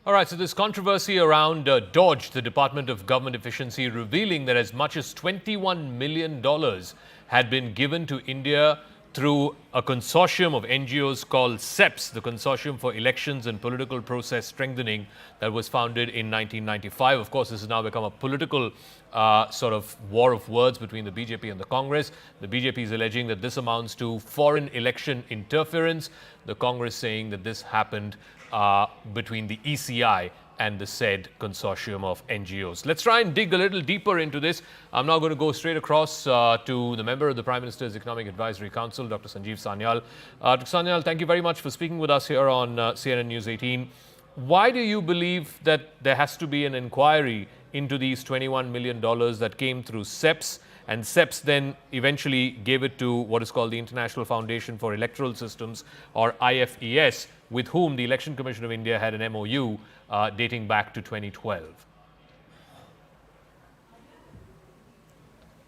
All right, so this controversy around DOGE, the Department of Government Efficiency, revealing that as much as $21 million had been given to India through a consortium of NGOs called CEPS, the Consortium for Elections and Political Process Strengthening, that was founded in 1995. Of course, this has now become a political sort of war of words between the BJP and the Congress. The BJP is alleging that this amounts to foreign election interference. The Congress saying that this happened between the ECI and the said consortium of NGOs. Let's try and dig a little deeper into this. I'm now going to go straight across to the member of the Prime Minister's Economic Advisory Council, Dr. Sanjeev Sanyal. Dr. Sanyal, thank you very much for speaking with us here on CNN News 18. Why do you believe that there has to be an inquiry into these $21 million that came through CEPS, and CEPS then eventually gave it to what is called the International Foundation for Electoral Systems, or IFES, with whom the Election Commission of India had an MOU dating back to 2012?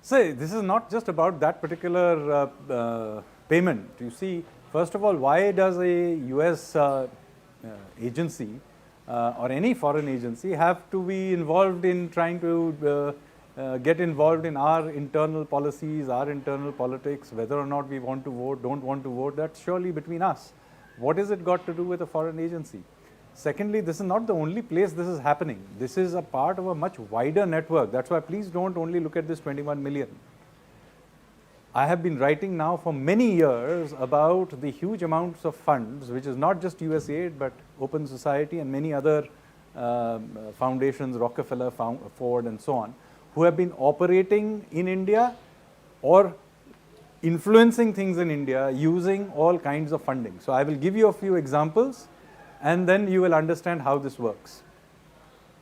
See, this is not just about that particular payment. You see, first of all, why does a US agency or any foreign agency have to be involved in trying to get involved in our internal policies, our internal politics, whether or not we want to vote, don't want to vote? That's surely between us. What has it got to do with a foreign agency? Secondly, this is not the only place this is happening. This is a part of a much wider network. That's why please don't only look at this 21 million. I have been writing now for many years about the huge amounts of funds, which is not just USAID, but Open Society and many other foundations, Rockefeller, Ford, and so on, who have been operating in India or influencing things in India using all kinds of funding. So I will give you a few examples and then you will understand how this works.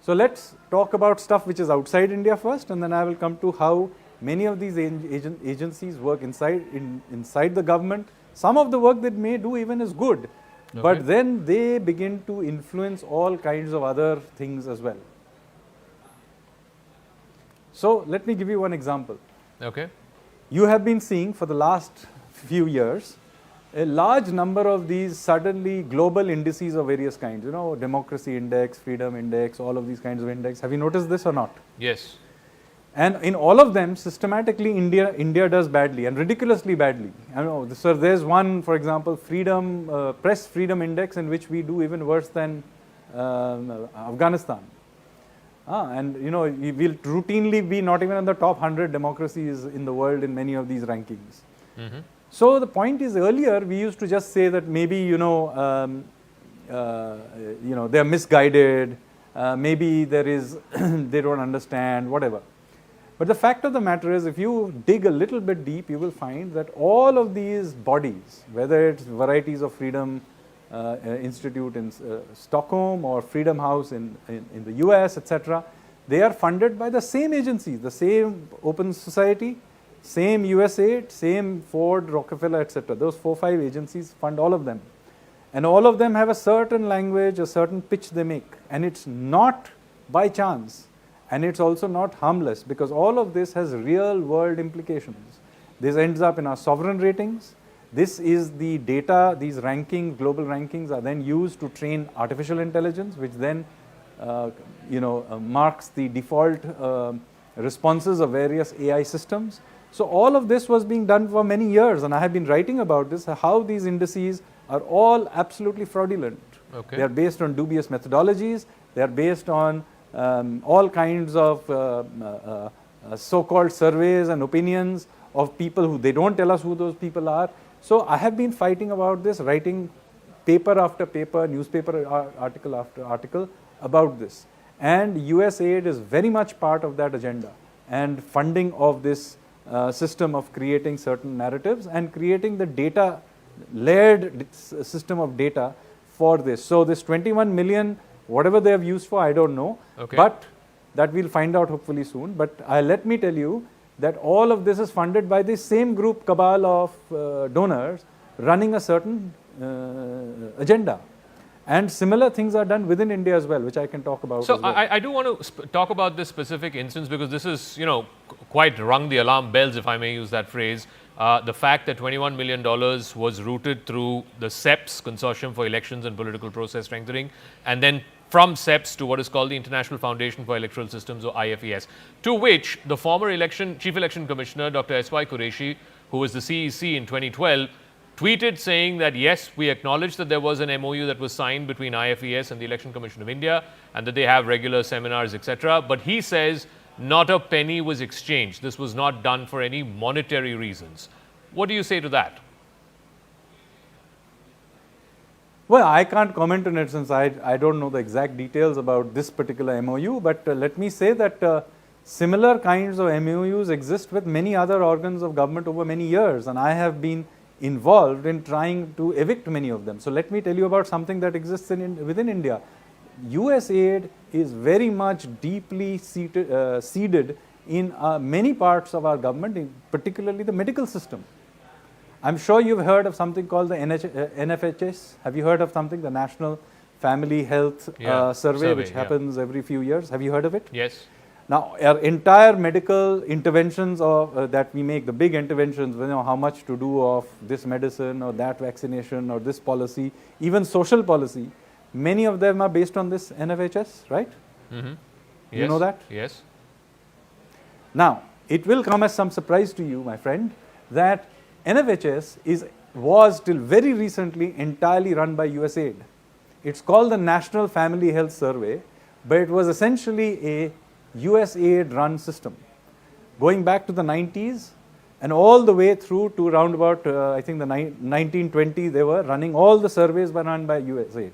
So let's talk about stuff which is outside India first, and then I will come to how many of these agencies work inside the government. Some of the work they may do even is good, okay, but then they begin to influence all kinds of other things as well. So let me give you one example. Okay. You have been seeing for the last few years a large number of these suddenly global indices of various kinds, you know, democracy index, freedom index, all of these kinds of index. Have you noticed this or not? Yes. And in all of them, systematically India does badly, and ridiculously badly. I know, so there's one, for example, press freedom index, in which we do even worse than Afghanistan. And you know, we will routinely be not even in the top 100 democracies in the world in many of these rankings. Mm-hmm. So the point is, earlier we used to just say that maybe you know they're misguided, maybe there is they don't understand, whatever. But the fact of the matter is, if you dig a little bit deep, you will find that all of these bodies, whether it's Varieties of Freedom Institute in Stockholm or Freedom House in the US, etc., they are funded by the same agencies, the same Open Society, same USAID, same Ford, Rockefeller, etc. Those 4-5 agencies fund all of them. And all of them have a certain language, a certain pitch they make. And it's not by chance. And it's also not harmless, because all of this has real world implications. This ends up in our sovereign ratings. This is the data, these rankings, global rankings are then used to train artificial intelligence, which then marks the default responses of various AI systems. So all of this was being done for many years, and I have been writing about this, how these indices are all absolutely fraudulent. Okay. They are based on dubious methodologies, they are based on all kinds of so-called surveys and opinions of people who they don't tell us who those people are. So I have been fighting about this, writing paper after paper, newspaper article after article about this. And USAID is very much part of that agenda, and funding of this system of creating certain narratives and creating the data-led system of data for this. So this 21 million, whatever they have used for, I don't know, okay, but that we'll find out hopefully soon. But let me tell you that all of this is funded by the same group cabal of donors running a certain agenda. And similar things are done within India as well, which I can talk about. So as well. I do want to talk about this specific instance, because this is, you know, quite rung the alarm bells, if I may use that phrase. The fact that $21 million was routed through the CEPS, Consortium for Elections and Political Process Strengthening, and then from CEPS to what is called the International Foundation for Electoral Systems, or IFES, to which the former Chief Election Commissioner, Dr. S.Y. Qureshi, who was the CEC in 2012, tweeted saying that, yes, we acknowledge that there was an MOU that was signed between IFES and the Election Commission of India, and that they have regular seminars, etc. But he says not a penny was exchanged. This was not done for any monetary reasons. What do you say to that? Well, I can't comment on it since I don't know the exact details about this particular MOU, but let me say that similar kinds of MOUs exist with many other organs of government over many years, and I have been involved in trying to evict many of them. So let me tell you about something that exists within India. US aid is very much deeply seeded in many parts of our government, particularly the medical system. I'm sure you've heard of something called the NFHS. Have you heard of something, the National Family Health Survey, which happens every few years? Have you heard of it? Yes. Now, our entire medical interventions that we make, the big interventions, how much to do of this medicine or that vaccination or this policy, even social policy, many of them are based on this NFHS, right? Mm-hmm. Yes. You know that? Yes. Now, it will come as some surprise to you, my friend, that NFHS was till very recently entirely run by USAID. It's called the National Family Health Survey, but it was essentially a USAID run system. Going back to the 90s and all the way through to around about, I think the 1920, they were running, all the surveys were run by USAID.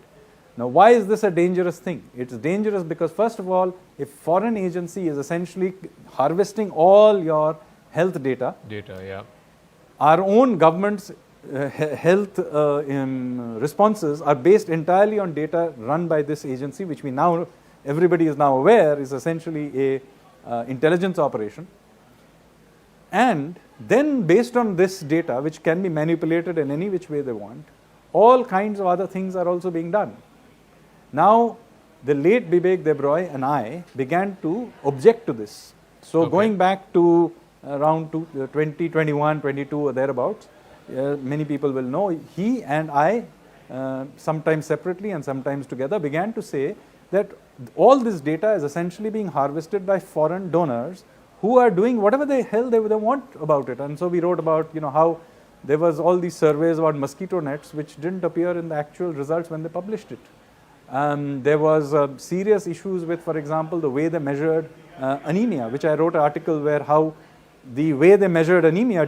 Now, why is this a dangerous thing? It's dangerous because, first of all, a foreign agency is essentially harvesting all your health data. Our own government's health responses are based entirely on data run by this agency, which everybody is now aware is essentially a intelligence operation. And then based on this data, which can be manipulated in any which way they want, all kinds of other things are also being done. Now, the late Bibek Debroy and I began to object to this. So going back to around 2021, 22 or thereabouts, many people will know, he and I, sometimes separately and sometimes together, began to say that all this data is essentially being harvested by foreign donors who are doing whatever the hell they want about it. And so we wrote about how there was all these surveys about mosquito nets which didn't appear in the actual results when they published it. There was serious issues with, for example, the way they measured anemia, which I wrote an article where how the way they measured anemia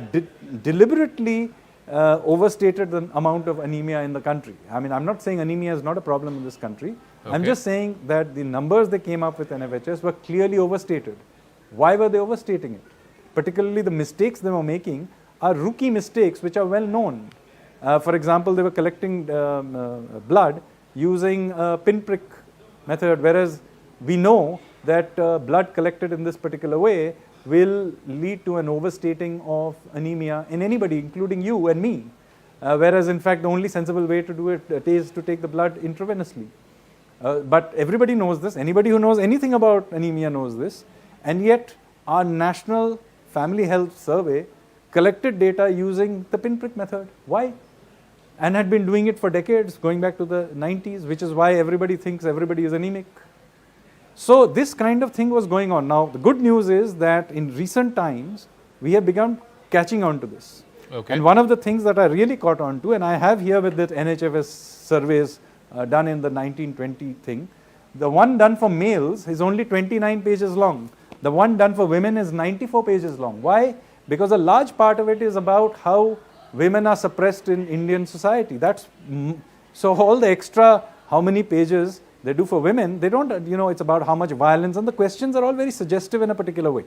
deliberately overstated the amount of anemia in the country. I mean, I'm not saying anemia is not a problem in this country. I'm just saying that the numbers they came up with NFHS were clearly overstated. Why were they overstating it? Particularly the mistakes they were making are rookie mistakes which are well known. For example, they were collecting blood using a pinprick method, whereas we know that blood collected in this particular way will lead to an overstating of anemia in anybody, including you and me. Whereas in fact the only sensible way to do it is to take the blood intravenously. But everybody knows this, anybody who knows anything about anemia knows this, and yet our National Family Health Survey collected data using the pinprick method. Why? And had been doing it for decades, going back to the 90s, which is why everybody thinks everybody is anemic. So this kind of thing was going on. Now, the good news is that in recent times, we have begun catching on to this. And one of the things that I really caught on to, and I have here with the NHFS surveys done in the 1920 thing, the one done for males is only 29 pages long. The one done for women is 94 pages long. Why? Because a large part of it is about how women are suppressed in Indian society. So all the extra, how many pages they do for women, they don't, it's about how much violence, and the questions are all very suggestive in a particular way.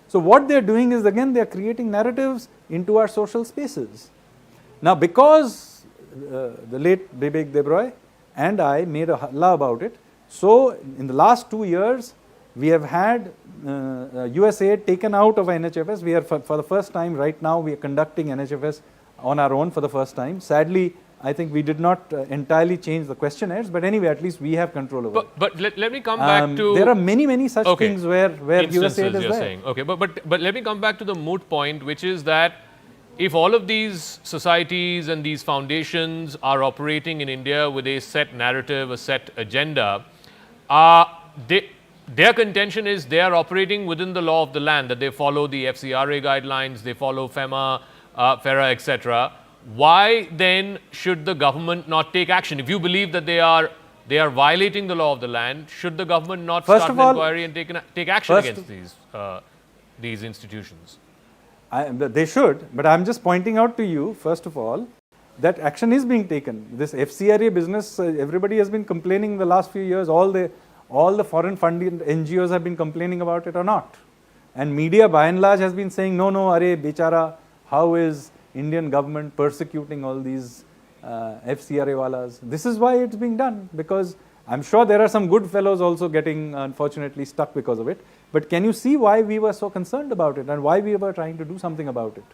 So what they're doing is, again, they're creating narratives into our social spaces. Now, because the late Bibek Debroy and I made a halla about it, so in the last 2 years, we have had USAID taken out of NHFS. We are, for the first time right now, we are conducting NHFS on our own for the first time. Sadly, I think we did not entirely change the questionnaires, but anyway, at least we have control over it. But let me come back to... There are many such things where USAID is there. Saying. Okay, but let me come back to the moot point, which is that if all of these societies and these foundations are operating in India with a set narrative, a set agenda, their contention is they are operating within the law of the land, that they follow the FCRA guidelines, they follow FEMA, FERA, etc. Why then should the government not take action? If you believe that they are violating the law of the land, should the government not start an inquiry and take action against these institutions? They should, but I'm just pointing out to you, first of all, that action is being taken. This FCRA business, everybody has been complaining the last few years, all the foreign funded NGOs have been complaining about it or not. And media by and large has been saying, no, are bechara, how is Indian government persecuting all these FCRA walas? This is why it's being done, because I'm sure there are some good fellows also getting unfortunately stuck because of it. But can you see why we were so concerned about it and why we were trying to do something about it?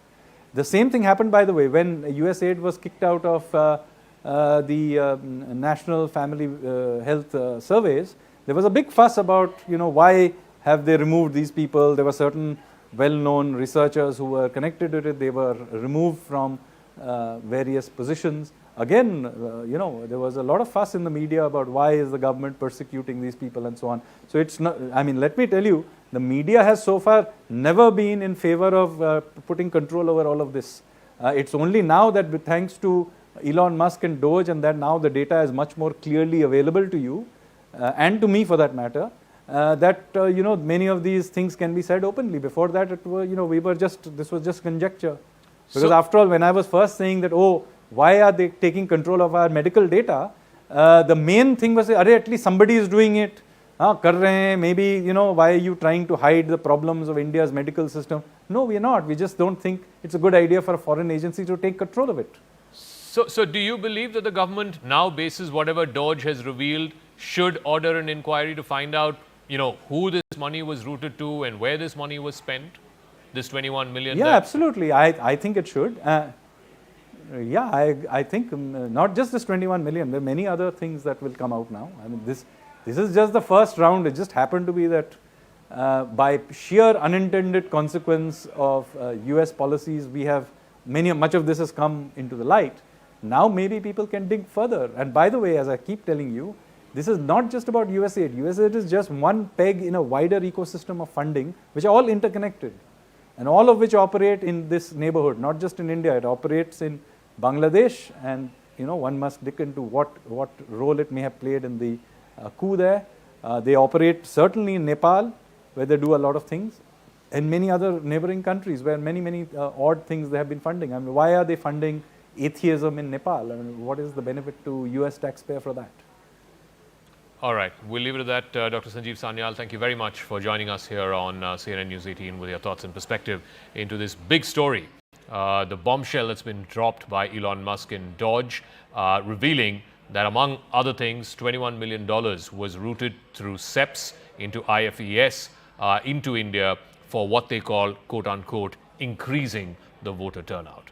The same thing happened, by the way, when USAID was kicked out of the National Family Health Surveys. There was a big fuss about, why have they removed these people? There were certain well-known researchers who were connected to it. They were removed from various positions. Again, there was a lot of fuss in the media about why is the government persecuting these people and so on. So it's not, let me tell you, the media has so far never been in favor of putting control over all of this. It's only now that thanks to Elon Musk and DOGE and that now the data is much more clearly available to you and to me for that matter, that many of these things can be said openly. Before that, this was just conjecture. Because after all, when I was first saying that, why are they taking control of our medical data? The main thing was, at least somebody is doing it. Kar rahe hain, maybe, why are you trying to hide the problems of India's medical system? No, we are not. We just don't think it's a good idea for a foreign agency to take control of it. So do you believe that the government now, bases whatever DOGE has revealed, should order an inquiry to find out, who this money was routed to and where this money was spent? This 21 million? Yeah, absolutely. I think it should. I think not just this 21 million, there are many other things that will come out now. This is just the first round. It just happened to be that by sheer unintended consequence of US policies, we have much of this has come into the light. Now maybe people can dig further. And by the way, as I keep telling you, this is not just about USAID. USAID is just one peg in a wider ecosystem of funding, which are all interconnected, and all of which operate in this neighborhood, not just in India. It operates in Bangladesh, and one must look into what role it may have played in the coup there. They operate certainly in Nepal, where they do a lot of things, and many other neighboring countries where many odd things they have been funding. Why are they funding atheism in Nepal? What is the benefit to US taxpayer for that? All right, we'll leave it at that. Dr. Sanjeev Sanyal, thank you very much for joining us here on CNN News 18 with your thoughts and perspective into this big story. The bombshell that's been dropped by Elon Musk in DOGE, revealing that among other things, $21 million was routed through SEPs into IFES into India for what they call, quote unquote, increasing the voter turnout.